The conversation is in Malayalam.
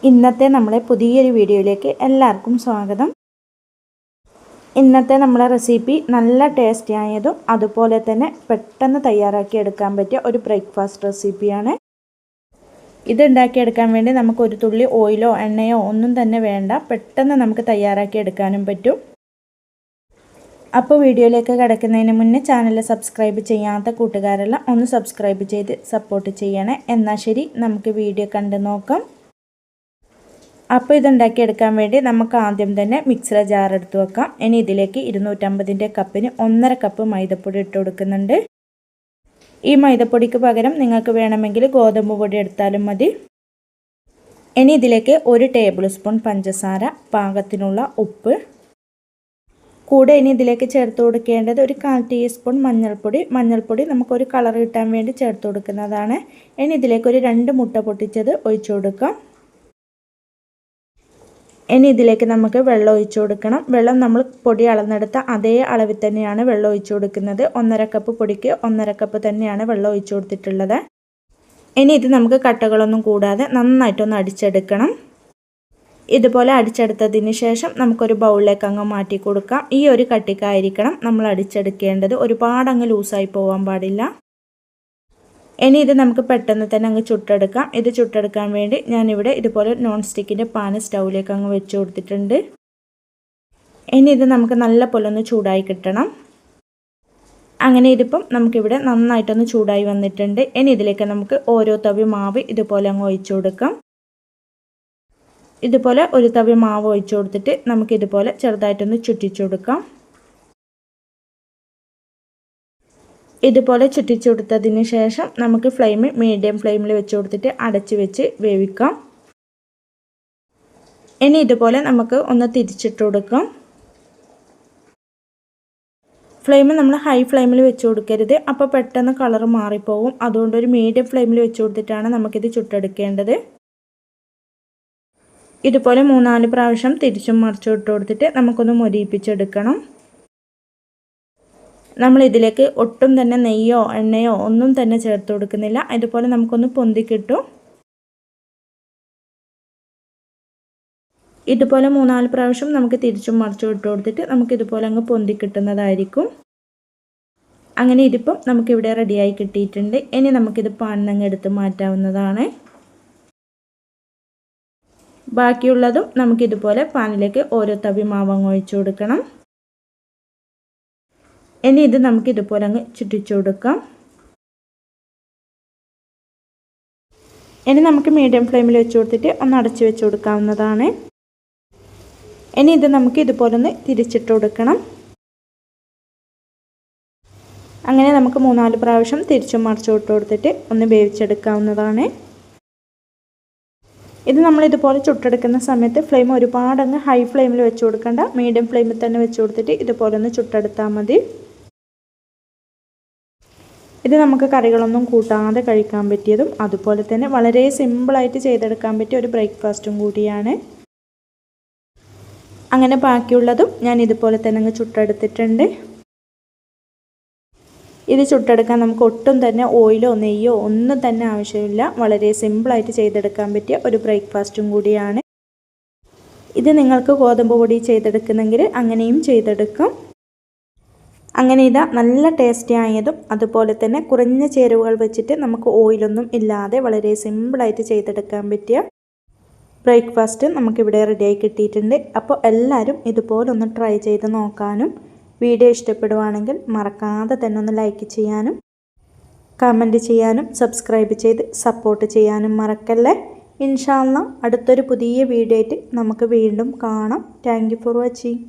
ഇന്നത്തെ നമ്മളെ പുതിയൊരു വീഡിയോയിലേക്ക് എല്ലാവർക്കും സ്വാഗതം. ഇന്നത്തെ നമ്മളെ റെസിപ്പി നല്ല ടേസ്റ്റി ആയതും അതുപോലെ തന്നെ പെട്ടെന്ന് തയ്യാറാക്കി എടുക്കാൻ പറ്റിയ ഒരു ബ്രേക്ക്ഫാസ്റ്റ് റെസിപ്പിയാണ്. ഇത് ഉണ്ടാക്കിയെടുക്കാൻ വേണ്ടി നമുക്ക് ഒരു തുള്ളി ഓയിലോ എണ്ണയോ ഒന്നും തന്നെ വേണ്ട. പെട്ടെന്ന് നമുക്ക് തയ്യാറാക്കി എടുക്കാനും പറ്റും. അപ്പോൾ വീഡിയോയിലേക്ക് കിടക്കുന്നതിന് മുന്നേ ചാനൽ സബ്സ്ക്രൈബ് ചെയ്യാത്ത കൂട്ടുകാരെല്ലാം ഒന്ന് സബ്സ്ക്രൈബ് ചെയ്ത് സപ്പോർട്ട് ചെയ്യണേ. എന്നാൽ ശരി, നമുക്ക് വീഡിയോ കണ്ടു നോക്കാം. അപ്പോൾ ഇതുണ്ടാക്കിയെടുക്കാൻ വേണ്ടി നമുക്ക് ആദ്യം തന്നെ മിക്സിയുടെ ജാർ എടുത്ത് വെക്കാം. ഇനി ഇതിലേക്ക് 250 കപ്പിന് 1.5 കപ്പ് മൈദപ്പൊടി ഇട്ട് കൊടുക്കുന്നുണ്ട്. ഈ മൈദപ്പൊടിക്ക് പകരം നിങ്ങൾക്ക് വേണമെങ്കിൽ ഗോതമ്പ് പൊടി എടുത്താലും മതി. ഇനി ഇതിലേക്ക് 1 ടേബിൾ സ്പൂൺ പഞ്ചസാര, പാകത്തിനുള്ള ഉപ്പ്, കൂടെ ഇനി ഇതിലേക്ക് ചേർത്ത് കൊടുക്കേണ്ടത് 1/4 ടീസ്പൂൺ മഞ്ഞൾപ്പൊടി നമുക്കൊരു കളർ കിട്ടാൻ വേണ്ടി ചേർത്ത് കൊടുക്കുന്നതാണ്. ഇനി ഇതിലേക്ക് 2 മുട്ട പൊട്ടിച്ചത് ഒഴിച്ചു കൊടുക്കാം. ഇനി ഇതിലേക്ക് നമുക്ക് വെള്ളം ഒഴിച്ചു കൊടുക്കണം. വെള്ളം നമ്മൾ പൊടി അളന്നെടുത്ത അതേ അളവിൽ തന്നെയാണ് വെള്ളം ഒഴിച്ചു കൊടുക്കുന്നത്. 1.5 കപ്പ് പൊടിക്ക് 1.5 കപ്പ് തന്നെയാണ് വെള്ളം ഒഴിച്ചു കൊടുത്തിട്ടുള്ളത്. ഇനി ഇത് നമുക്ക് കട്ടകളൊന്നും കൂടാതെ നന്നായിട്ടൊന്ന് അടിച്ചെടുക്കണം. ഇതുപോലെ അടിച്ചെടുത്തതിന് ശേഷം നമുക്കൊരു ബൗളിലേക്ക് അങ്ങ് മാറ്റി കൊടുക്കാം. ഈ ഒരു കട്ടിക്കായിരിക്കണം നമ്മൾ അടിച്ചെടുക്കേണ്ടത്. ഒരുപാട് അങ്ങ് ലൂസായി പോകാൻ പാടില്ല. ഇനി ഇത് നമുക്ക് പെട്ടെന്ന് തന്നെ അങ്ങ് ചുട്ടെടുക്കാം. ഇത് ചുട്ടെടുക്കാൻ വേണ്ടി ഞാനിവിടെ ഇതുപോലെ നോൺ സ്റ്റിക്കിൻ്റെ പാൻ സ്റ്റൗവിലേക്ക് അങ്ങ് വെച്ച് കൊടുത്തിട്ടുണ്ട്. ഇനി ഇത് നമുക്ക് നല്ല പോലെ ഒന്ന് ചൂടായി കിട്ടണം. അങ്ങനെ ഇതിപ്പം നമുക്കിവിടെ നന്നായിട്ടൊന്ന് ചൂടായി വന്നിട്ടുണ്ട്. ഇനി ഇതിലേക്ക് നമുക്ക് ഓരോ തവി മാവ് ഇതുപോലെ അങ്ങ് ഒഴിച്ചു കൊടുക്കാം. ഇതുപോലെ ഒരു തവി മാവ് ഒഴിച്ചു കൊടുത്തിട്ട് നമുക്കിതുപോലെ ചെറുതായിട്ടൊന്ന് ചുറ്റിച്ചു കൊടുക്കാം. ഇതുപോലെ ചുറ്റിച്ചു കൊടുത്തതിന് ശേഷം നമുക്ക് മീഡിയം ഫ്ലെയിമിൽ വെച്ച് കൊടുത്തിട്ട് അടച്ച് വെച്ച് വേവിക്കാം. ഇനി ഇതുപോലെ നമുക്ക് ഒന്ന് തിരിച്ചിട്ട് കൊടുക്കാം. ഫ്ലെയിം നമ്മൾ ഹൈ ഫ്ലെയിമിൽ വെച്ച് കൊടുക്കരുത്, അപ്പോൾ പെട്ടെന്ന് കളർ മാറിപ്പോകും. അതുകൊണ്ട് ഒരു മീഡിയം ഫ്ലെയിമിൽ വെച്ച് കൊടുത്തിട്ടാണ് നമുക്കിത് ചുട്ടെടുക്കേണ്ടത്. ഇതുപോലെ 3-4 പ്രാവശ്യം തിരിച്ചും മറിച്ചും ഇട്ട് കൊടുത്തിട്ട് നമുക്കൊന്ന് മൊരിയിപ്പിച്ചെടുക്കണം. നമ്മൾ ഇതിലേക്ക് ഒട്ടും തന്നെ നെയ്യോ എണ്ണയോ ഒന്നും തന്നെ ചേർത്ത് കൊടുക്കുന്നില്ല. ഇതുപോലെ നമുക്കൊന്ന് പൊന്തി കിട്ടും. ഇതുപോലെ 3-4 പ്രാവശ്യം നമുക്ക് തിരിച്ചും മറിച്ചും ഇട്ട് കൊടുത്തിട്ട് നമുക്കിതുപോലെ അങ്ങ് പൊന്തി കിട്ടുന്നതായിരിക്കും. അങ്ങനെ ഇതിപ്പം നമുക്കിവിടെ റെഡിയായി കിട്ടിയിട്ടുണ്ട്. ഇനി നമുക്കിത് പാനിന്നങ്ങ് എടുത്ത് മാറ്റാവുന്നതാണ്. ബാക്കിയുള്ളതും നമുക്കിതുപോലെ പാനിലേക്ക് ഓരോ തവി മാവങ്ങ് ഒഴിച്ചു കൊടുക്കണം. ഇനി ഇത് നമുക്ക് ഇതുപോലെ അങ്ങ് ചുറ്റിച്ചു കൊടുക്കാം. ഇനി നമുക്ക് മീഡിയം ഫ്ലെയിമിൽ വെച്ച് കൊടുത്തിട്ട് ഒന്ന് അടച്ച് വെച്ച് കൊടുക്കാവുന്നതാണ്. ഇനി ഇത് നമുക്ക് ഇതുപോലെ ഒന്ന് തിരിച്ചിട്ട് കൊടുക്കണം. അങ്ങനെ നമുക്ക് 3-4 പ്രാവശ്യം തിരിച്ചും മറിച്ചും ഇട്ട് കൊടുത്തിട്ട് ഒന്ന് വേവിച്ചെടുക്കാവുന്നതാണ്. ഇത് നമ്മൾ ഇതുപോലെ ചുട്ടെടുക്കുന്ന സമയത്ത് ഫ്ലെയിം ഒരുപാട് അങ്ങ് ഹൈ ഫ്ലെയിമിൽ വെച്ച് കൊടുക്കണ്ട, മീഡിയം ഫ്ലെയിമിൽ തന്നെ വെച്ച് കൊടുത്തിട്ട് ഇതുപോലെ ഒന്ന് ചുട്ടെടുത്താൽ മതി. ഇത് നമുക്ക് കറികളൊന്നും കൂട്ടാതെ കഴിക്കാൻ പറ്റിയതും അതുപോലെ തന്നെ വളരെ സിമ്പിളായിട്ട് ചെയ്തെടുക്കാൻ പറ്റിയ ഒരു ബ്രേക്ക്ഫാസ്റ്റും കൂടിയാണ്. അങ്ങനെ ബാക്കിയുള്ളതും ഞാൻ ഇതുപോലെ തന്നെ അങ്ങ് ചുട്ടെടുത്തിട്ടുണ്ട്. ഇത് ചുട്ടെടുക്കാൻ നമുക്ക് ഒട്ടും തന്നെ ഓയിലോ നെയ്യോ ഒന്നും തന്നെ ആവശ്യമില്ല. വളരെ സിമ്പിളായിട്ട് ചെയ്തെടുക്കാൻ പറ്റിയ ഒരു ബ്രേക്ക്ഫാസ്റ്റും കൂടിയാണ്. ഇത് നിങ്ങൾക്ക് ഗോതമ്പ് പൊടി ചെയ്തെടുക്കുന്നെങ്കിൽ അങ്ങനെയും ചെയ്തെടുക്കാം. അങ്ങനെ ഇതാ നല്ല ടേസ്റ്റി ആയതും അതുപോലെ തന്നെ കുറഞ്ഞ ചേരുവകൾ വെച്ചിട്ട് നമുക്ക് ഓയിലൊന്നും ഇല്ലാതെ വളരെ സിമ്പിളായിട്ട് ചെയ്തെടുക്കാൻ പറ്റിയ ബ്രേക്ക്ഫാസ്റ്റ് നമുക്കിവിടെ റെഡിയായി കിട്ടിയിട്ടുണ്ട്. അപ്പോൾ എല്ലാവരും ഇതുപോലെ ഒന്ന് ട്രൈ ചെയ്ത് നോക്കാനും വീഡിയോ ഇഷ്ടപ്പെടുവാണെങ്കിൽ മറക്കാതെ തന്നെ ഒന്ന് ലൈക്ക് ചെയ്യാനും കമൻറ്റ് ചെയ്യാനും സബ്സ്ക്രൈബ് ചെയ്ത് സപ്പോർട്ട് ചെയ്യാനും മറക്കല്ലേ. ഇൻഷാ അല്ലാഹ് അടുത്തൊരു പുതിയ വീഡിയോ ആയിട്ട് നമുക്ക് വീണ്ടും കാണാം. Thank you for watching.